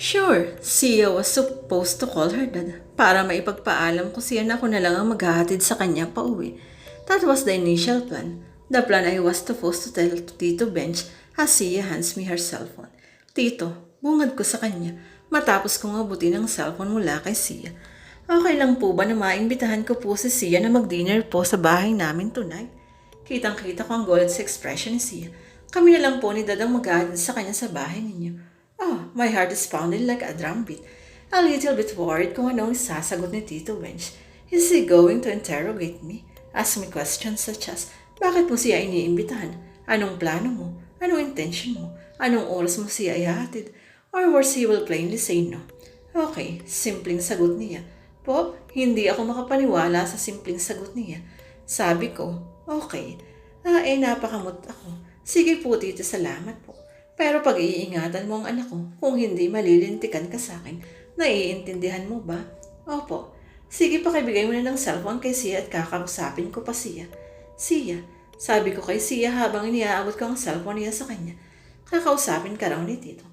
Sure, Sia was supposed to call her dad para maipagpaalam ko siya na ako na lang ang maghahatid sa kanya pa uwi. That was the initial plan. The plan I was supposed to tell to Tito Bench as Sia hands me her cellphone. Tito, bungad ko sa kanya matapos kong abutin ang cellphone mula kay Sia. Okay lang po ba na maimbitahan ko po si Sia na mag-dinner po sa bahay namin tonight? Kitang-kita ko ang gulat sa expression ni Sia. Kami na lang po ni Dad ang maghahatid sa kanya sa bahay ninyo. Oh, my heart is pounding like a drum beat. A little bit worried kung anong isasagot ni Tito Bench. Is he going to interrogate me? Ask me questions such as, bakit mo siya iniimbitahan? Anong plano mo? Anong intention mo? Anong oras mo siya ihahatid? Or worse, he will plainly say no. Okay, simpleng sagot niya. Po, hindi ako makapaniwala sa simpleng sagot niya. Sabi ko, okay. Napakamot ako. Sige po, Tito, salamat po. Pero pag-iingatan mo ang anak ko, kung hindi malilintikan ka sa akin, naiintindihan mo ba? Opo. Sige, pakibigay mo na ng cellphone kay Sia at kakausapin ko pa siya. Sia, sabi ko kay Sia habang iniaabot ko ang cellphone niya sa kanya. Kakausapin ka raw ni Tito.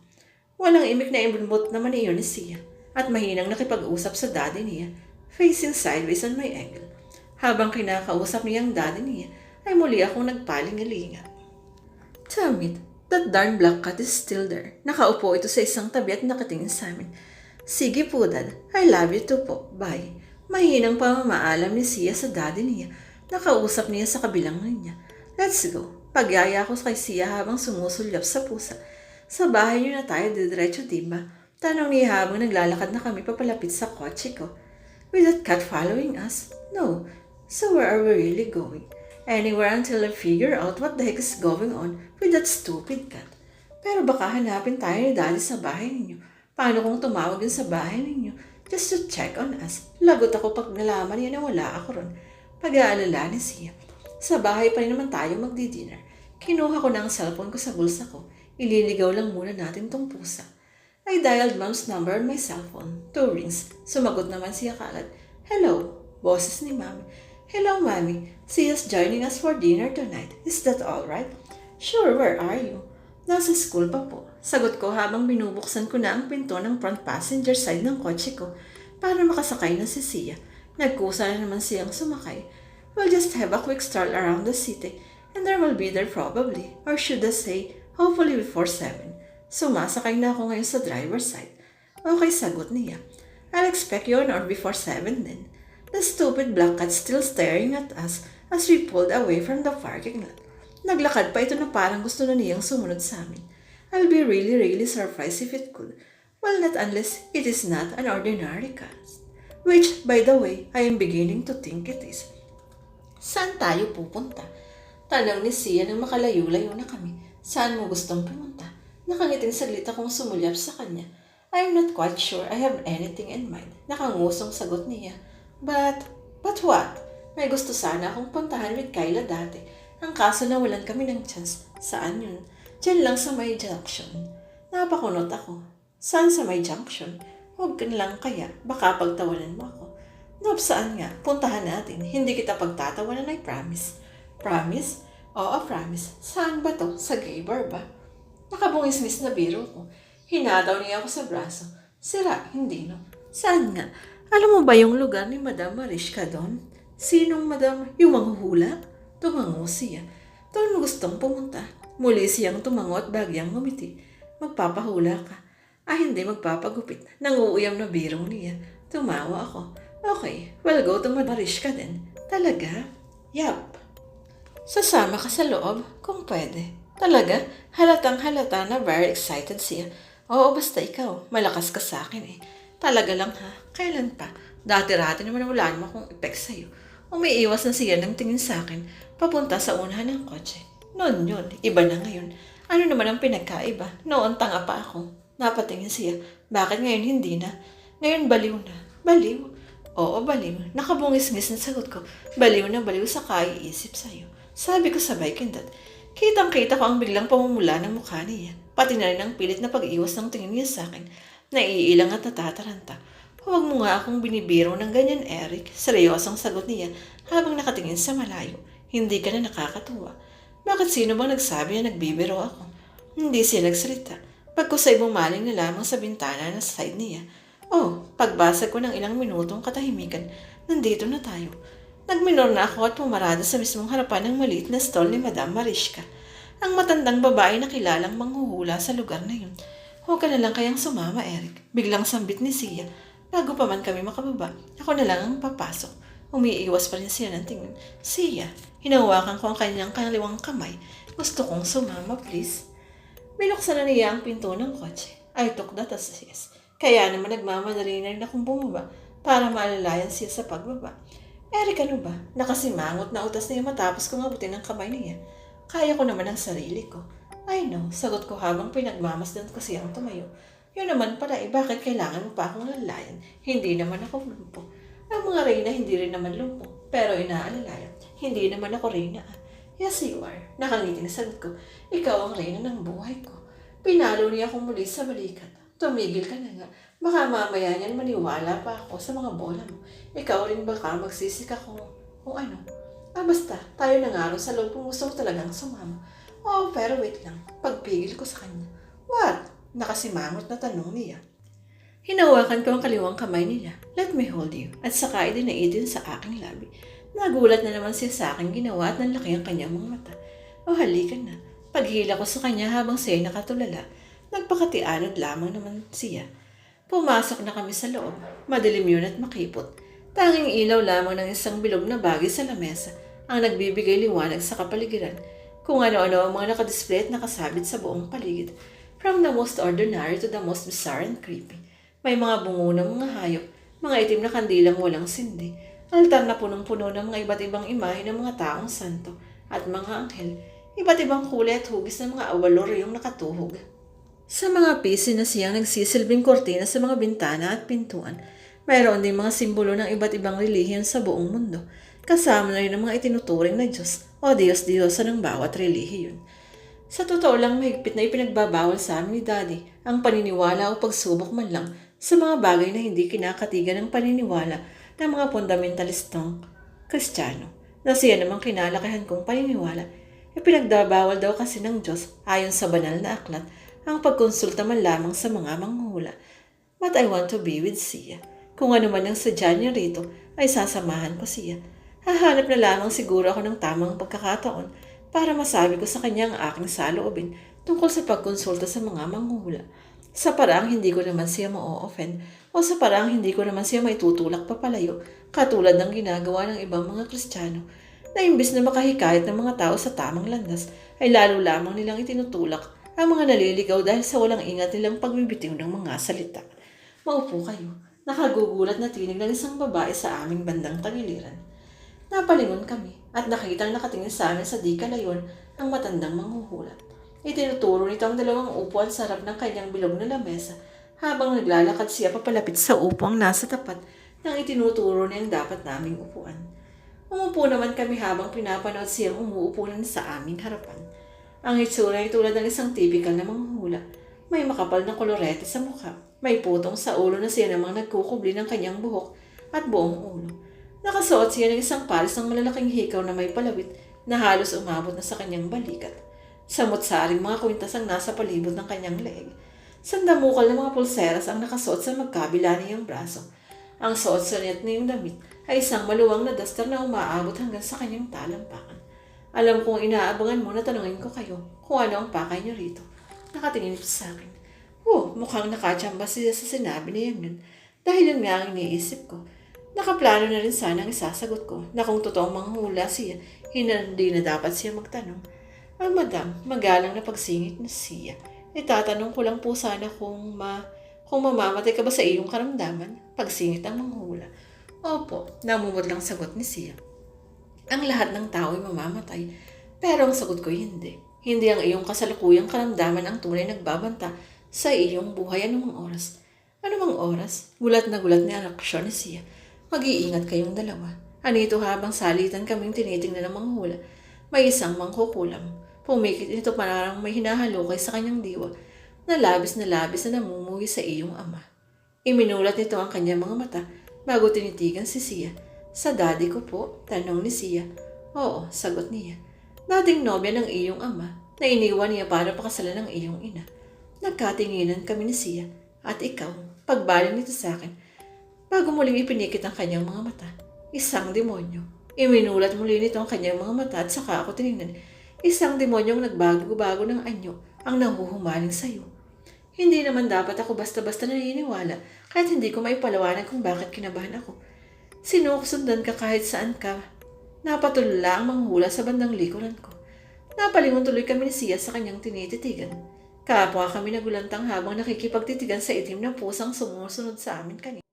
Walang imik na imbulbot naman iyon ni Sia at mahinang nakipag-usap sa daddy niya, facing sideways on my angle. Habang kinakausap niya ang daddy niya, ay muli akong nagpalingalinga. Damn it, that darn black cat is still there. Nakaupo ito sa isang tabi at nakatingin sa amin. Sige po, Dad. I love you too po. Bye. Mahinang pamamaalam ni Sia sa daddy niya. Nakausap niya sa kabilang linya. Let's go. Pagyaya ko kay Sia habang sumusulyap sa pusa. Sa bahay niyo na tayo didiretso, diba? Tanong niya habang naglalakad na kami papalapit sa kotse ko. With that cat following us? No. So where are we really going? Anywhere until I figure out what the heck is going on with that stupid cat. Pero baka hanapin tayo ni Daddy sa bahay ninyo. Paano kung tumawag yun sa bahay ninyo just to check on us? Lagot ako pag nalaman niya na wala ako ron. Pag-aalala ni Sia. Sa bahay pa rin naman tayo magdi-dinner. Kinuha ko na ang cellphone ko sa bulsa ko. Ililigaw lang muna natin tong pusa. I dialed Mom's number on my cellphone. 2 rings. Sumagot naman siya kaagad. Hello. Boses ni Mami. Hello, Mommy. Sia's joining us for dinner tonight. Is that all right? Sure, where are you? Nasa school pa po. Sagot ko habang binubuksan ko na ang pinto ng front passenger side ng kotse ko para makasakay na si Sia. Nagkusa na naman siyang sumakay. We'll just have a quick stroll around the city and there will be there probably, or should I say, hopefully before 7. Sumasakay na ako ngayon sa driver's side. Okay, sagot niya. I'll expect you on or before 7 then. The stupid black cat still staring at us as we pulled away from the parking lot. Naglakad pa ito na parang gusto na niyang sumunod sa amin. I'll be really surprised if it could. Well, not unless it is not an ordinary cat. Which, by the way, I am beginning to think it is. Saan tayo pupunta? Tanong ni Sia nang makalayo-layo na kami. Saan mo gustong pumunta? Nakangiting saglit akong sumulyap sa kanya. I'm not quite sure I have anything in mind. Nakangusong sagot niya. But what? May gusto sana akong puntahan with Kyla dati. Ang kaso na walan kami ng chance. Saan yun? Diyan lang sa may junction. Napakunot ako. Saan sa may junction? Huwag ka lang kaya. Baka pagtawanan mo ako. Nope, saan nga? Puntahan natin. Hindi kita pagtatawanan, I promise. Promise? Oo, promise. Saan ba to? Sa gay bar ba? Nakabungis-ngis na biro ko. Hinataw niya ako sa braso. Sira, hindi no? Saan nga? Alam mo ba yung lugar ni Madam Mariska doon? Sinong Madam? Yung manghuhula? Tumango siya. Doon mo gustong pumunta. Muli siyang tumango at bagyang ngumiti. Magpapahula ka. Hindi magpapagupit. Nanguuyam na birong niya. Tumawa ako. Okay, we'll go to Madam Mariska din. Talaga? Yup. Sasama ka sa loob? Kung pwede. Talaga? Halatang halata na very excited siya. Oo, basta ikaw. Malakas ka sa akin eh. Talaga lang ha? Kailan pa? Dati-rati naman wala naman akong epek sa'yo. Umiiwas na siya ng tingin sa akin, papunta sa unahan ng kotse. Noon yun, iba na ngayon. Ano naman ang pinagkaiba? Noon tanga pa ako. Napatingin siya, bakit ngayon hindi na? Ngayon baliw na. Baliw? Oo, baliw. Nakabungis-ngis na sagot ko. Baliw na baliw sa kaiisip sa'yo. Sabi ko sabay kindat. Kitang-kita ko ang biglang pamumula ng mukha niya. Pati na rin ang pilit na pag-iwas ng tingin niya sa akin. Naiilang at natataranta. Huwag mo nga akong binibiro ng ganyan, Eric. Seryosong sagot niya habang nakatingin sa malayo. Hindi ka na nakakatuwa. Bakit sino bang nagsabi na nagbibiro ako? Hindi siya nagsalita. Pagkusay bumaling na lamang sa bintana na side niya. Oh, pagbasa ko ng ilang minutong katahimikan, nandito na tayo. Nagminor na ako at pumarada sa mismong harapan ng maliit na stall ni Madame Mariska, ang matandang babae na kilalang manghuhula sa lugar na yun. Huwag ka na lang kayang sumama, Eric. Biglang sambit ni Sia. Bago pa man kami makababa, ako na lang ang papasok. Umiiwas pa rin siya ng tingin. Sia, hinawakan ko ang kanyang kaliwang kamay. Gusto kong sumama, please. Binuksan na niya ang pinto ng kotse. I took that as yes. Kaya naman nagmamadali na rin akong bumaba para maalalayan siya sa pagbaba. Eric, ano ba? Nakasimangot na utas niya matapos kong abutin ang kamay niya. Kaya ko naman ang sarili ko. I know, sagot ko habang pinagmamasdan ko siyang tumayo. Yun naman pala bakit kailangan mo pa akong lalayan? Hindi naman ako lumpo. Ang mga reyna hindi rin naman lumpo. Pero inaalalayan, hindi naman ako reyna. Yes, you are. Nakangiti na sagot ko. Ikaw ang reyna ng buhay ko. Pinalo niya akong muli sa balikat. Tumigil ka na nga. Baka mamaya niyan maniwala pa ako sa mga bola mo. Ikaw rin baka magsisika kung ano. Basta, tayo na nga rin sa loob kung gusto ko talagang sumama. Oh, pero wait lang. Pagpigil ko sa kanya. What? Nakasimangot na tanong niya. Hinawakan ko ang kaliwang kamay niya. Let me hold you. At saka idinaitin sa aking labi. Nagulat na naman siya sa aking ginawa at nanlaki ang kanyang mga mata. Oh, halika na. Paghila ko sa kanya habang siya nakatulala, nagpakatianod lamang naman siya. Pumasok na kami sa loob. Madilim yun at makipot. Tanging ilaw lamang ng isang bilog na bagay sa lamesa ang nagbibigay liwanag sa kapaligiran. Kung ano-ano ang mga nakadisplay at nakasabit sa buong paligid. From the most ordinary to the most bizarre and creepy. May mga bungo ng mga hayop, mga itim na kandilang walang sindi, altar na punong-puno ng mga iba't ibang imahe ng mga taong santo at mga anghel, iba't ibang kulay at hugis ng mga awaloryong nakatuhog. Sa mga pisi na siyang nagsisilbing kortina sa mga bintana at pintuan, mayroon din mga simbolo ng iba't ibang relihiyon sa buong mundo, kasama na rin ang mga itinuturing na Diyos o Diyos-Diyosa ng bawat relihiyon. Sa totoo lang, mahigpit na ipinagbabawal sa amin ni Daddy ang paniniwala o pagsubok man lang sa mga bagay na hindi kinakatigan ng paniniwala ng mga fundamentalistong Kristiyano na siya namang kinalakihan kong paniniwala. Ipinagbabawal daw kasi ng Diyos ayon sa banal na aklat ang pagkonsulta man lamang sa mga manghula. But I want to be with Sia. Kung ano man ang sadya niya rito ay sasamahan ko siya. Hahanap na lamang siguro ako ng tamang pagkakataon para masabi ko sa kanya ang aking saloobin tungkol sa pagkonsulta sa mga manghula. Sa paraang hindi ko naman siya ma-offend o sa paraang hindi ko naman siya maitutulak papalayo katulad ng ginagawa ng ibang mga Kristiyano na imbis na makahikayat ng mga tao sa tamang landas ay lalo lamang nilang itinutulak ang mga naliligaw dahil sa walang ingat nilang pagbibitiw ng mga salita. Maupo kayo. Nakagugulat na tinig ng isang babae sa aming bandang tagiliran. Napalingon kami at nakitang nakatingin sa amin sa di kalayon ang matandang manghuhulat. Itinuturo nito ang dalawang upuan sa harap ng kanyang bilog na lamesa habang naglalakad siya papalapit sa upang nasa tapat ng itinuturo niyang dapat naming upuan. Umupo naman kami habang pinapanood siyang umuupo na sa aming harapan. Ang itsura ay tulad ng isang typical na manghuhula. May makapal na kolorete sa mukha. May putong sa ulo na siya namang nagkukubli ng kanyang buhok at buong ulo. Nakasuot siya ng isang pares ng malalaking hikaw na may palawit na halos umabot na sa kanyang balikat. Samot-saring mga kwintas ang nasa palibot ng kanyang leeg. Sandamukal ng mga pulseras ang nakasuot sa magkabila niyang braso. Ang suot sa niyang damit ay isang maluwang na duster na umaabot hanggang sa kanyang talampakan. Alam kong inaabangan mo na tanungin ko kayo kung ano ang pakay niyo rito. Nakatingin ito sa akin. Mukhang nakachamba siya sa sinabi niya yun. Dahil yun nga ang iniisip ko. Nakaplano na rin sana ang isasagot ko na kung totoong manghula siya, hindi na dapat siya magtanong. Madam, magalang na pagsingit na siya. Itatanong ko lang po sana kung mamamatay ka ba sa iyong karamdaman? Pagsingit ang manghula. Opo, namumudlang sagot ni siya. Ang lahat ng tao ay mamamatay, pero ang sagot ko hindi. Hindi ang iyong kasalukuyang karamdaman ang tunay nagbabanta sa iyong buhay anumang oras. Anumang oras? Gulat na gulat ni reaksyon ni siya. Mag-iingat kayong dalawa. Anito habang salitan kaming tinitingnan ng manghula. May isang mangkukulam. Pumikit nito parang may hinahalukay sa kanyang diwa na labis na namumuhi sa iyong ama. Iminulat nito ang kanyang mga mata bago tinitigan si Sia. Sa daddy ko po, tanong ni Sia. Oo, sagot niya. Dating nobya ng iyong ama na iniwan niya para pakasalan ng iyong ina. Nagkatinginan kami ni Sia at ikaw, pagbaling nito sa akin, bago muling ipinikit ang kanyang mga mata. Isang demonyo. Iminulat muli nito ang kanyang mga mata at saka ako tinignan. Isang demonyong nagbago-bago ng anyo ang nanguhumaling sa'yo. Hindi naman dapat ako basta-basta naniniwala kahit hindi ko maipalawanag kung bakit kinabahan ako. Sinusundan ka kahit saan ka. Napatulala ang manghula sa bandang likuran ko. Napalingon tuloy kami ni Sia sa kanyang tinititigan. Kapwa kami nagulantang habang nakikipagtitigan sa itim na pusang sumusunod sa amin kanina.